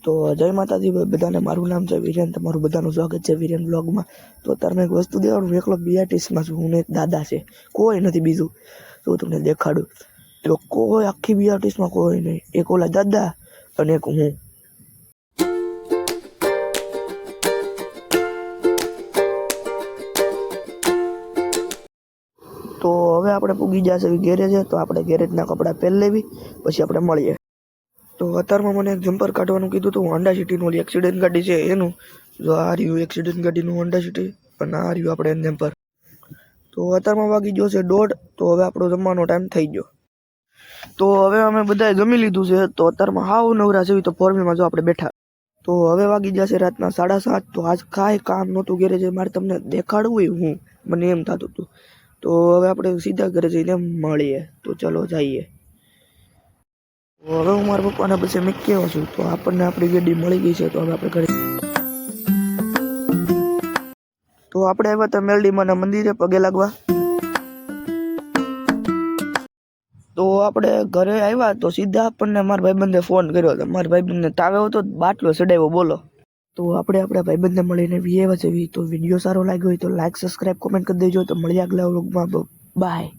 તો જય માતાજી બધાને, મારું નામ છે વિરેન, તમારું બધાનું સ્વાગત છે વિરેન બ્લોગમાં। તો અત્યારે મેં એક વસ્તુ દેવાનું, એકલો બીઆરટીસીમાં છું, હું એક દાદા છે, કોઈ નથી બીજું, તો તમને દેખાડું। તો કોઈ આખી બીઆરટીસીમાં કોઈ નહીં, એક ઓલા દાદા અને એક હું। તો હવે આપણે પૂગી જશે ગેરેજ, તો આપણે ગેરેજના કપડાં પહેરી લેવી, પછી આપણે મળીએ। તો અત્યારમાં મને એક જમ્પર કાઢવાનું કીધું હતું, હોન્ડા સિટીનું ઓલી એક્સિડન્ટ ગાડી છે એનું। જો આ રહ્યું એક્સિડન્ટ ગાડીનું હોન્ડા સિટી, અને આ રહ્યું આપણે જમ્પર। તો અત્યારમાં વાગી ગયો છે 1:30, તો હવે આપણો જમવાનો ટાઈમ થઈ ગયો। તો હવે અમે બધાએ જમી લીધું છે, તો અત્યારમાં હાવ નવરા છે, તો ફોરવીલમાં જો આપણે બેઠા। તો હવે વાગી જશે રાતના 7:30, તો આજ કાંઈ કામ નહોતું ગેરેજે, મારે તમને દેખાડવું હોય હું, મને એમ થતું હતું। તો હવે આપણે સીધા ઘરે જઈને મળીએ, તો ચલો જઈએ। હવે હું મારા પપ્પાને પછી મેં કેવો છું, તો આપણને આપણી ગાડી મળી ગઈ છે, તો હવે આપણે ઘરે। તો આપણે આવ્યા હતા મેલડીમાના મંદિરે પગે લાગવા। તો આપણે ઘરે આવ્યા તો સીધા આપણને મારા ભાઈબંધે ફોન કર્યો હતો, મારા ભાઈબંધને તાવે હતો, બાટલો ચડાવ્યો, બોલો। તો આપણે આપણા ભાઈબંધને મળીને વિયેવા છે। તો વિડીયો સારો લાગ્યો હોય તો લાઈક, સબસ્ક્રાઈબ, કોમેન્ટ કરી દેજો। તો મળીએ આગલા વ્લોગમાં, બાય।